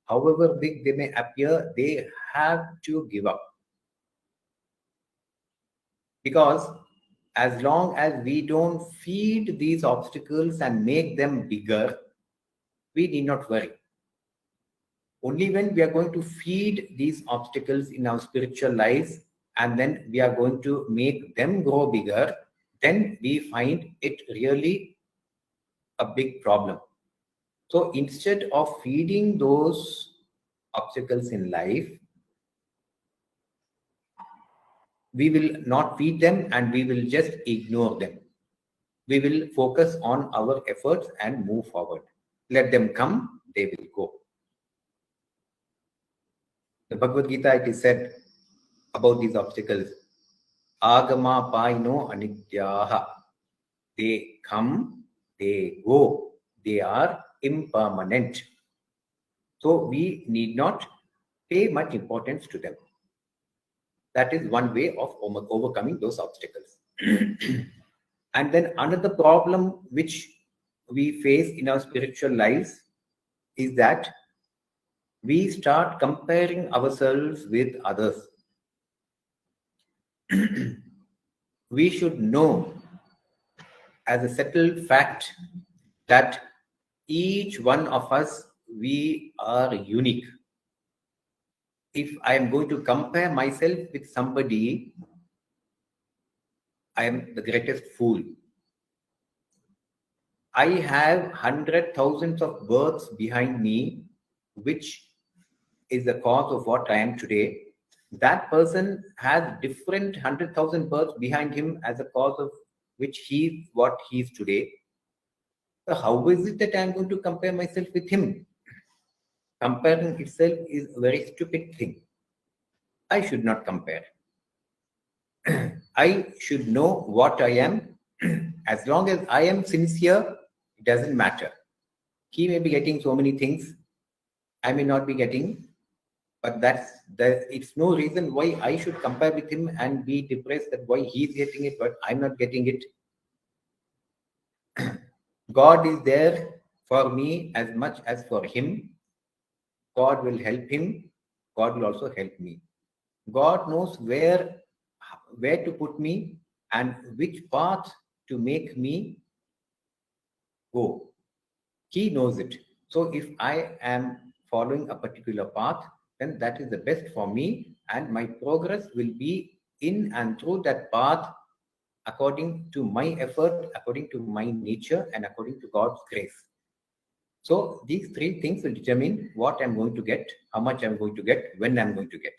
however big they may appear, they have to give up. Because as long as we don't feed these obstacles and make them bigger, we need not worry. Only when we are going to feed these obstacles in our spiritual lives and then we are going to make them grow bigger, then we find it really a big problem. So instead of feeding those obstacles in life, we will not feed them and we will just ignore them. We will focus on our efforts and move forward. Let them come, they will go. The Bhagavad Gita, it is said about these obstacles, Agama paino anidyaha. They come, they go. They are impermanent. So we need not pay much importance to them. That is one way of overcoming those obstacles. And then another problem which we face in our spiritual lives is that we start comparing ourselves with others. We should know as a settled fact that each one of us, we are unique. If I am going to compare myself with somebody, I am the greatest fool. I have 100,000 of births behind me, which is the cause of what I am today. That person has different 100,000 births behind him as a cause of which he what he is today. So how is it that I am going to compare myself with him? Comparing itself is a very stupid thing. I should not compare. I should know what I am. As long as I am sincere, it doesn't matter. He may be getting so many things, I may not be getting, but it's no reason why I should compare with him and be depressed that why he's getting it, but I'm not getting it. God is there for me as much as for him. God will help him. God will also help me. God knows where to put me and which path to make me go. He knows it. So if I am following a particular path, then that is the best for me, and my progress will be in and through that path according to my effort, according to my nature, and according to God's grace. So these three things will determine what I'm going to get, how much I'm going to get, when I'm going to get.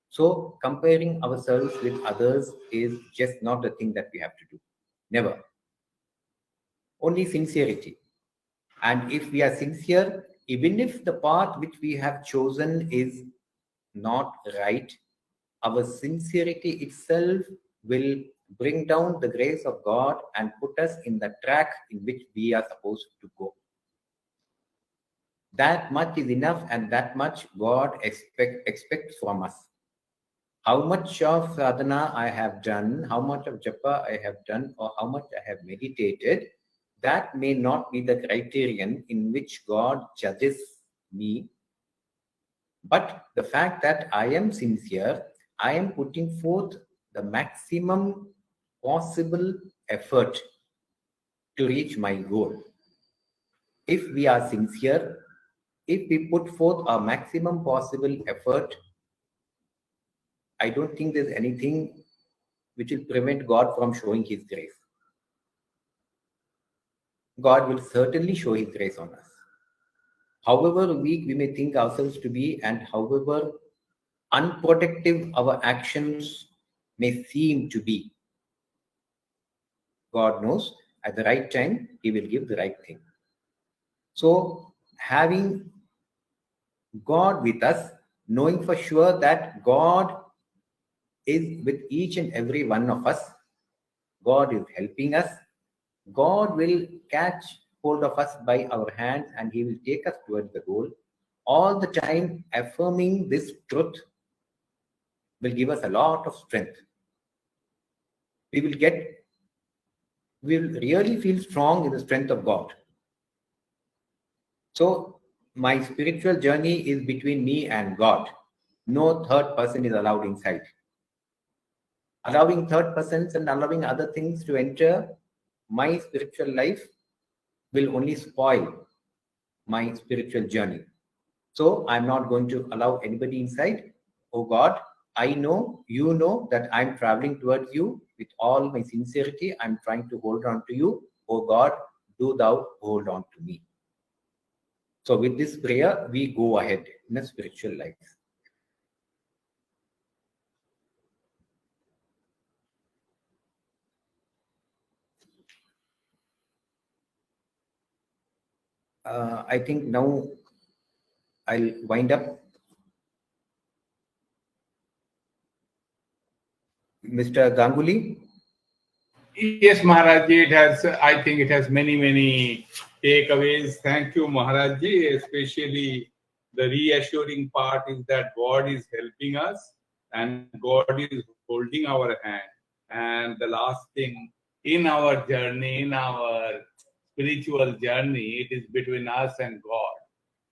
So comparing ourselves with others is just not the thing that we have to do. Never. Only sincerity. And if we are sincere, even if the path which we have chosen is not right, our sincerity itself will bring down the grace of God and put us in the track in which we are supposed to go. That much is enough, and that much God expects from us. How much of sadhana I have done, how much of japa I have done, or how much I have meditated, that may not be the criterion in which God judges me. But the fact that I am sincere, I am putting forth the maximum possible effort to reach my goal. If we are sincere, if we put forth our maximum possible effort, I don't think there's anything which will prevent God from showing His grace. God will certainly show His grace on us. However weak we may think ourselves to be, and however unprotective our actions may seem to be, God knows at the right time He will give the right thing. So having God with us, knowing for sure that God is with each and every one of us, God is helping us, God will catch hold of us by our hands and He will take us towards the goal. All the time affirming this truth will give us a lot of strength. We will really feel strong in the strength of God. So my spiritual journey is between me and God. No third person is allowed inside. Allowing third persons and allowing other things to enter my spiritual life will only spoil my spiritual journey. So I'm not going to allow anybody inside. Oh God, I know, you know that I'm traveling towards you with all my sincerity. I'm trying to hold on to you. Oh God, do thou hold on to me. So with this prayer, we go ahead in a spiritual life. I think now I'll wind up. Mr. Ganguly? Yes, Maharajji, I think it has many takeaways. Thank you, Maharajji. Especially the reassuring part is that God is helping us and God is holding our hand. And the last thing, in our journey, in our spiritual journey, it is between us and God.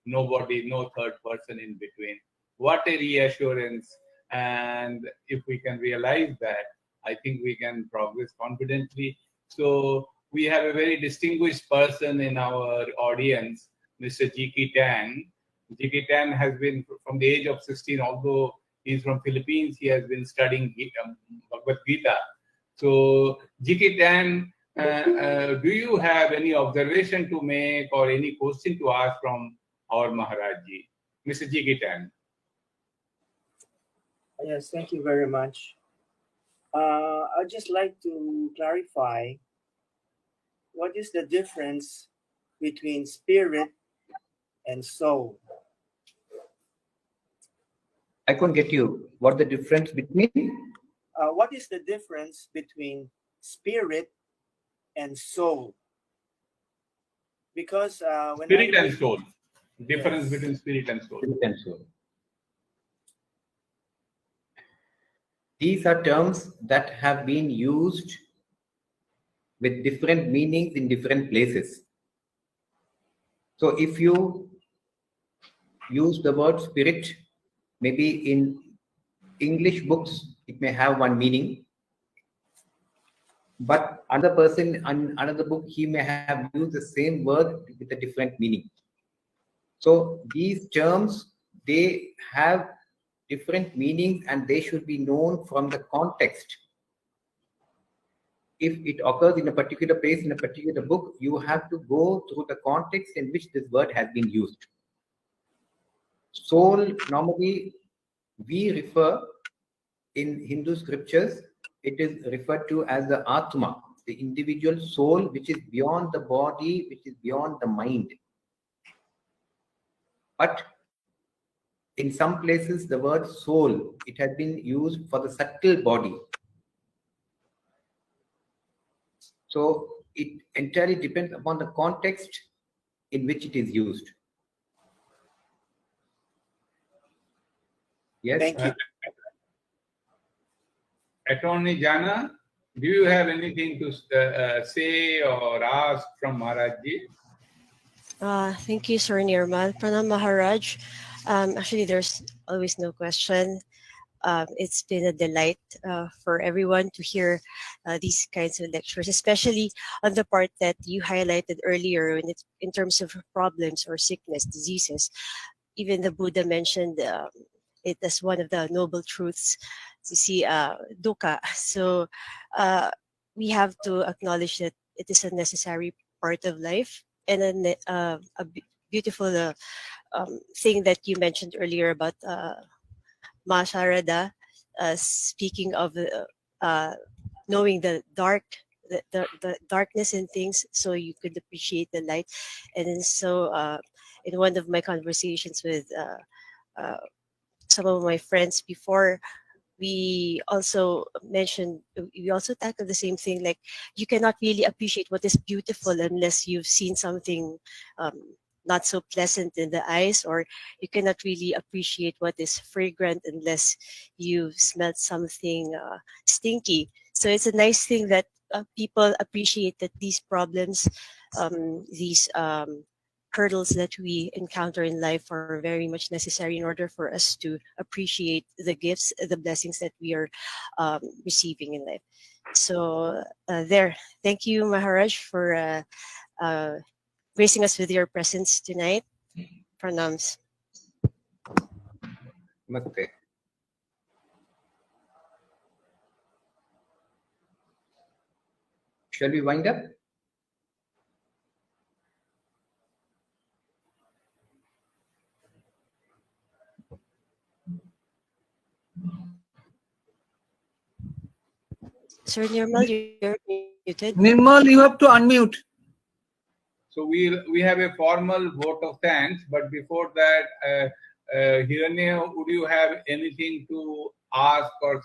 Nobody, no third person in between. What a reassurance. And if we can realize that, I think we can progress confidently. So we have a very distinguished person in our audience, Mr. G.K. Tan. G.K. Tan has been from the age of 16, although he's from Philippines, he has been studying Bhagavad Gita. So G.K. Tan, do you have any observation to make or any question to ask from our Maharajji? Mr. G.K. Tan. Yes, thank you very much. I'd just like to clarify what is the difference between spirit and soul. I couldn't get you. What the difference between? What is the difference between spirit and soul? Because when Spirit and soul. Difference Yes. between spirit and soul. Spirit and soul. These are terms that have been used with different meanings in different places. So if you use the word spirit. Maybe in English books, it may have one meaning. But another person in another book, he may have used the same word with a different meaning. So these terms, they have different meanings and they should be known from the context. If it occurs in a particular place, in a particular book, you have to go through the context in which this word has been used. Soul, normally we refer in Hindu scriptures, it is referred to as the Atma, the individual soul which is beyond the body, which is beyond the mind. But in some places, the word soul, it has been used for the subtle body. So it entirely depends upon the context in which it is used. Yes. Thank you. Attorney Jana, do you have anything to say or ask from Maharajji? Thank you, Sir Nirmal. Pranam Maharaj. Actually, there's always no question. It's been a delight for everyone to hear these kinds of lectures, especially on the part that you highlighted earlier when it's in terms of problems or sickness, diseases. Even the Buddha mentioned it as one of the noble truths. You see, dukkha. So we have to acknowledge that it is a necessary part of life, and a beautiful thing that you mentioned earlier about Ma Sharada, speaking of knowing the darkness in things, so you could appreciate the light. And then so in one of my conversations with some of my friends before, we also tackled the same thing, like you cannot really appreciate what is beautiful unless you've seen something not so pleasant in the eyes, or you cannot really appreciate what is fragrant unless you've smelled something stinky. So it's a nice thing that people appreciate that these problems, these hurdles that we encounter in life are very much necessary in order for us to appreciate the gifts, the blessings that we are receiving in life. So thank you, Maharaj, for gracing us with your presence tonight. Pranams. Namaste. Shall we wind up? Sir Nirmal, you're muted. Nirmal, you have to unmute. So we have a formal vote of thanks, but before that, Hiranya, would you have anything to ask or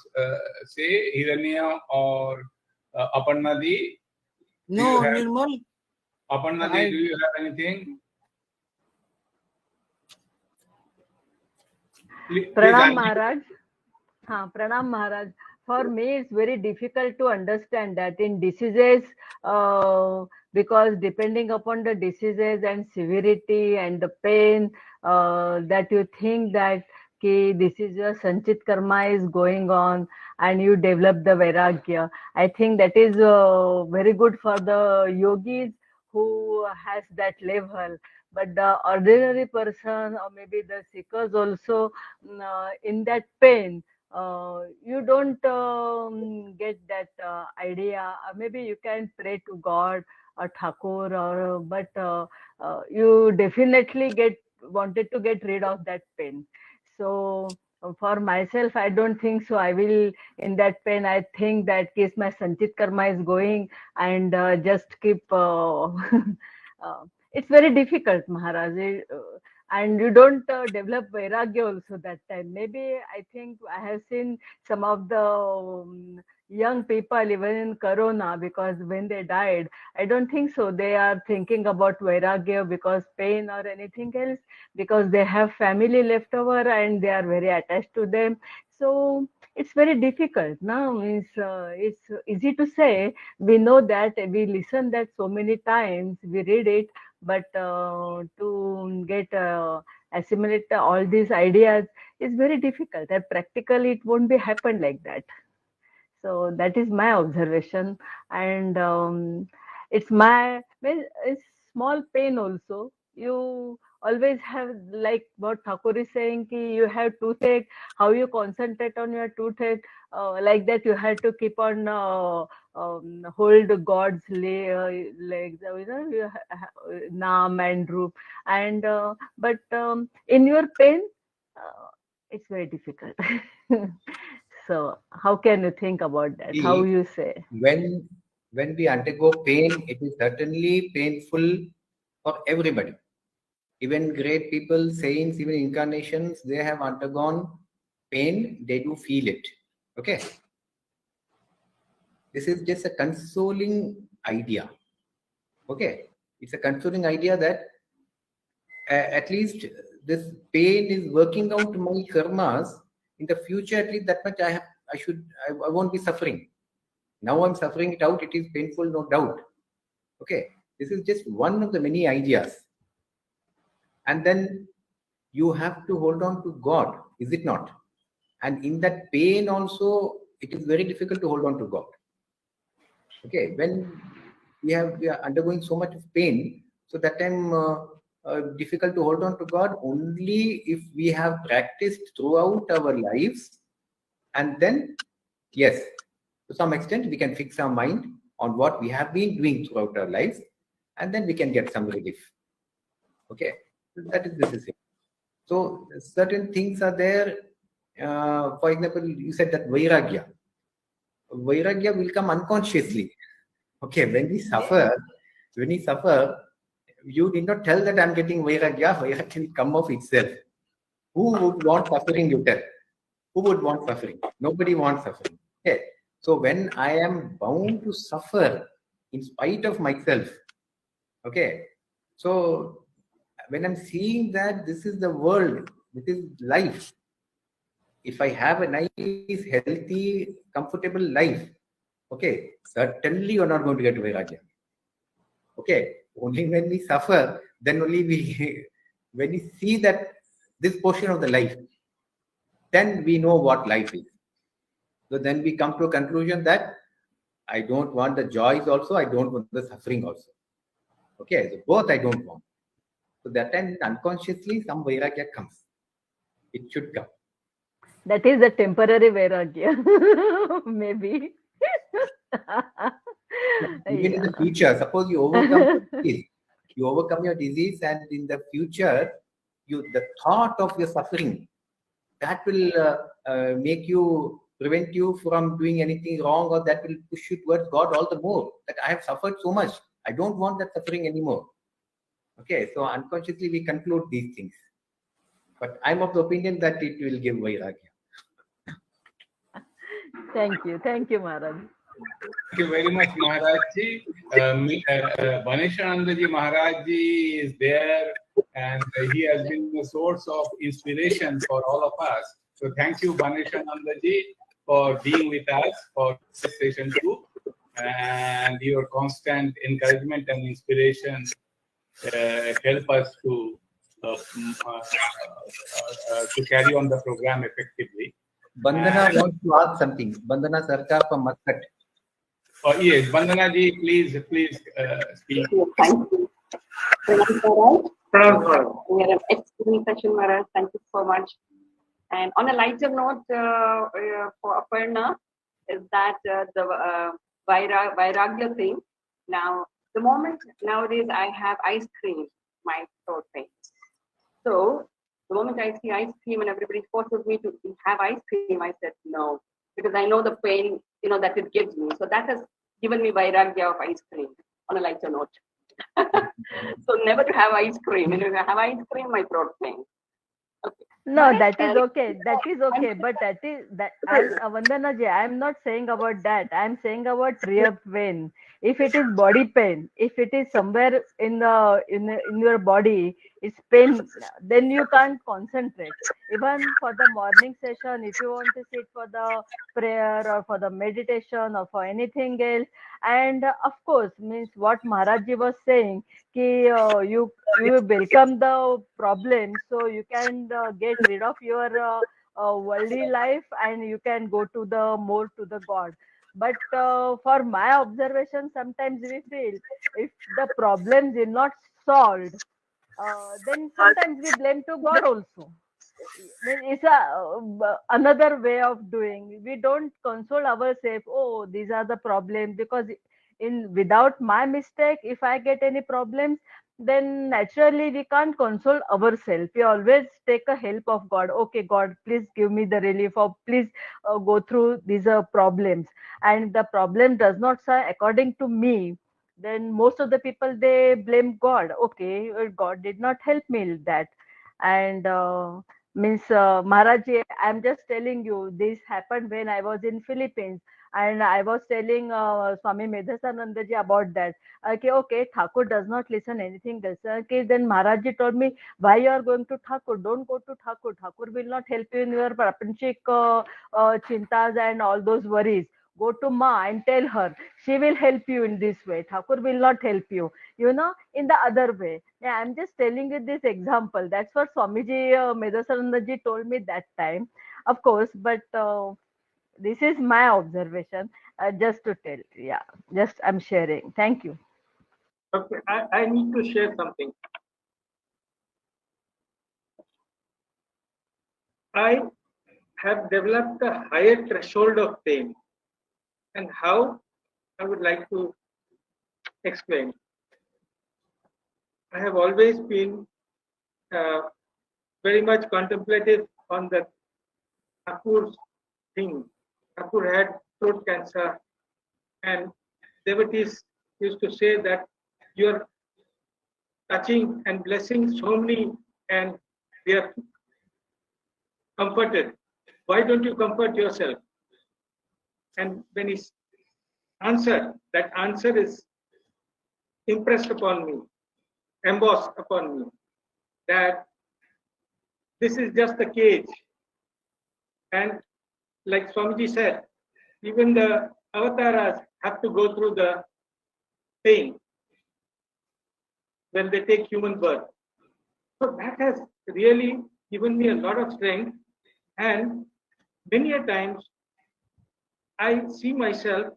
say, Hiranya or Aparnadi? No, Nirmal. Aparnadi, do you have anything? Pranam Maharaj. Pranam Maharaj. For me, it's very difficult to understand that in diseases, because depending upon the diseases and severity and the pain, that you think that this is your Sanchit Karma is going on and you develop the Vairagya. I think that is very good for the yogis who has that level. But the ordinary person or maybe the seekers also in that pain, you don't get that idea. Maybe you can pray to God or Thakur, or but you definitely wanted to get rid of that pain. So for myself, I don't think so. I will in that pain. I think that case my Sanchit Karma is going and just keep. It's very difficult, Maharaj. And you don't develop vairagya also that time. Maybe I think I have seen some of the young people even in Corona, because when they died, I don't think so they are thinking about vairagya because pain or anything else, because they have family left over and they are very attached to them. So it's very difficult. Now it's easy to say. We know that, we listen that so many times, we read it, but to get assimilate all these ideas is very difficult, and practically it won't be happen like that. So that is my observation, and it's small pain also. You always have, like what Thakur is saying, ki you have toothache. How you concentrate on your toothache? Like that, you have to keep on hold God's legs, Naam and Roop, and but in your pain, it's very difficult. So how can you think about that? How you say? When we undergo pain, it is certainly painful for everybody. Even great people, saints, even incarnations, they have undergone pain. They do feel it. Okay. This is just a consoling idea. Okay. It's a consoling idea that at least this pain is working out my karmas. In the future, at least that much I won't be suffering. Now I'm suffering it out. It is painful, no doubt. Okay. This is just one of the many ideas. And then you have to hold on to God, is it not? And in that pain also, it is very difficult to hold on to God. Okay. When we are undergoing so much of pain, so that time difficult to hold on to God only if we have practiced throughout our lives, and then yes, to some extent we can fix our mind on what we have been doing throughout our lives, and then we can get some relief. Okay, this is it. So certain things are there. For example, you said that vairagya will come unconsciously. Okay, when we suffer, you did not tell that I'm getting vairagya will come of itself. Who would want suffering, you tell? Who would want suffering? Nobody wants suffering. Okay. So when I am bound to suffer in spite of myself, okay, so when I'm seeing that this is the world, this is life, if I have a nice, healthy, comfortable life, okay, certainly you're not going to get vairagya. Okay, only when we suffer, then only when we see that this portion of the life, then we know what life is. So then we come to a conclusion that I don't want the joys also, I don't want the suffering also. Okay, so both I don't want. So that time unconsciously some vairagya comes. It should come. That is a temporary vairagya, maybe. Even in the future, suppose you overcome your disease, and in the future, the thought of your suffering, that will prevent you from doing anything wrong, or that will push you towards God all the more. That I have suffered so much, I don't want that suffering anymore. Okay, so unconsciously we conclude these things. But I'm of the opinion that it will give vairagya. Thank you, Maharaj. Thank you very much, Maharajji. Ganeshanandaji Maharajji is there, and he has been a source of inspiration for all of us. So thank you, Ganeshanandaji, for being with us for this session too, and your constant encouragement and inspiration help us to carry on the program effectively. Bandana wants to ask something. Bandana Sarkar from Muscat. Oh, yes, Bandana ji, please speak. Thank you. Maharaj. We are an excellent session, Maharaj. Thank you so much. And on a lighter note, for Aparna, is that the vairagya thing. Now, the moment nowadays I have ice cream, my throat pains. So, the moment I see ice cream and everybody forces me to have ice cream, I said no, because I know the pain, that it gives me. So that has given me vairagya of ice cream, on a lighter note. So never to have ice cream. And if I have ice cream, my throat pains. Okay. No, Maharaj, that is okay. That is okay. But that is that. I'm Vandana ji, I'm not saying about that. I'm saying about real pain. If it is body pain, if it is somewhere in the in your body, it's pain. Then you can't concentrate. Even for the morning session, if you want to sit for the prayer or for the meditation or for anything else, and of course, means what Maharaj ji was saying, ki you welcome the problem, so you can get rid of your worldly life and you can go to the more to the God. But for my observation, sometimes we feel if the problems is not solved, then sometimes we blame to God also. Then it's another way of doing. We don't console ourselves. Oh, these are the problems, because in without my mistake, if I get any problems, then naturally we can't console ourselves. We always take a help of God. Okay, God, please give me the relief, or please go through these problems. And the problem does not solve according to me, then most of the people they blame God. Okay, God did not help me in that. And means Maharaj, I'm just telling you, this happened when I was in Philippines, and I was telling Swami Medhasanandaji about that. Okay, Thakur does not listen anything else. Okay, then Maharaj ji told me, why you are going to Thakur? Don't go to Thakur. Thakur will not help you in your prapanchik chintas and all those worries. Go to Ma and tell her. She will help you in this way. Thakur will not help you, in the other way. Yeah, I'm just telling you this example. That's what Swamiji Medhasanandaji told me that time, of course. But this is my observation, just to tell. Yeah, just I'm sharing. Thank you. Okay, I need to share something. I have developed a higher threshold of pain. And how? I would like to explain. I have always been very much contemplative on the Thakur's thing. Thakur had throat cancer, and devotees used to say that you are touching and blessing so many, and they are comforted. Why don't you comfort yourself? And when he answered, that answer is impressed upon me, embossed upon me, that this is just a cage. And like Swamiji said, even the avatars have to go through the pain when they take human birth. So that has really given me a lot of strength. And many a times I see myself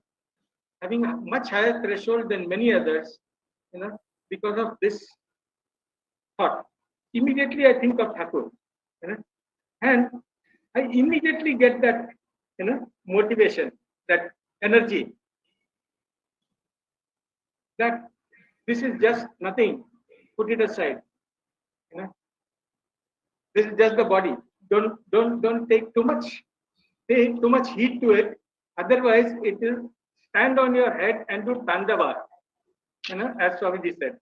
having a much higher threshold than many others, because of this thought. Immediately I think of Thakur, and I immediately get that, motivation, that energy, that this is just nothing. Put it aside. This is just the body. Don't take too much heed to it. Otherwise, it will stand on your head and do Tandava, as Swamiji said.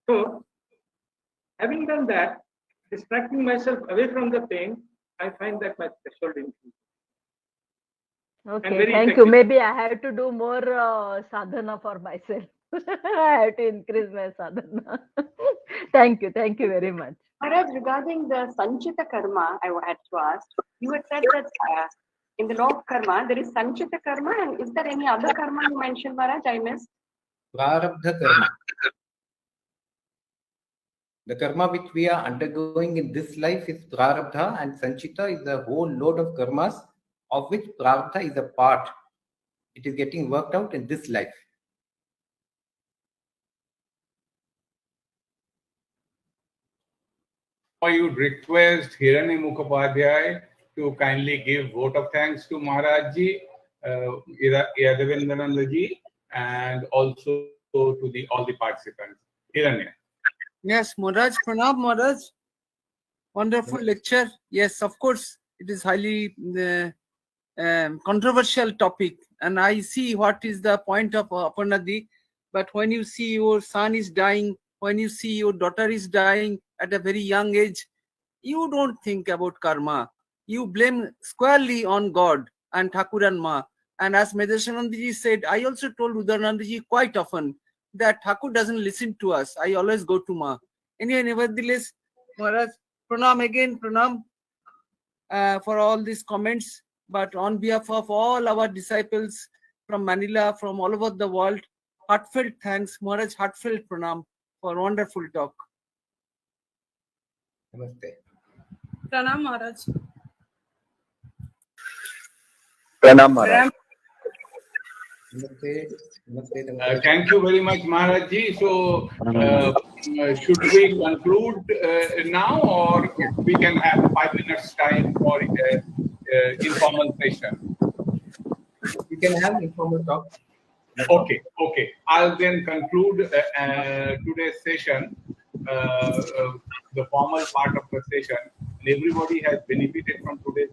So, having done that, distracting myself away from the pain, I find that my threshold increases. Okay, thank effective. you. Maybe I have to do more sadhana for myself. I have to increase my sadhana. Thank you very much. Maharaj, regarding the Sanchita Karma, I had to ask, you had said that in the law of karma, there is Sanchita Karma, and is there any other karma you mentioned, Maharaj? I missed. Prarabdha karma. The karma which we are undergoing in this life is prarabdha, and sanchita is the whole load of karmas, of which prarabdha is a part. It is getting worked out in this life. I would request Hirani Mukhopadhyay to kindly give vote of thanks to Maharaj Ji, Yadavendranandaji, and also to all the participants. Hiranya. Yes, Maharaj, Pranab Maharaj. Wonderful lecture. Yes, of course, it is highly controversial topic, and I see what is the point of Aparnadi. But when you see your son is dying, when you see your daughter is dying at a very young age, You don't think about karma. You blame squarely on God and Thakur and Ma. And as Medeshanandaji said, I also told Udaranandaji quite often that Thakur doesn't listen to us. I always go to Ma. Anyway, nevertheless, Maharaj, pranam again, pranam for all these comments. But on behalf of all our disciples from Manila, from all over the world, heartfelt thanks, Maharaj, heartfelt pranam for wonderful talk. Namaste. Pranam Maharaj. Pranam Maharaj. Namaste. Namaste. Namaste. Thank you very much, Maharaj ji. So, should we conclude now, or we can have 5 minutes time for informal session? You can have informal talk. Okay. I'll then conclude today's session, the formal part of the session. And everybody has benefited from today's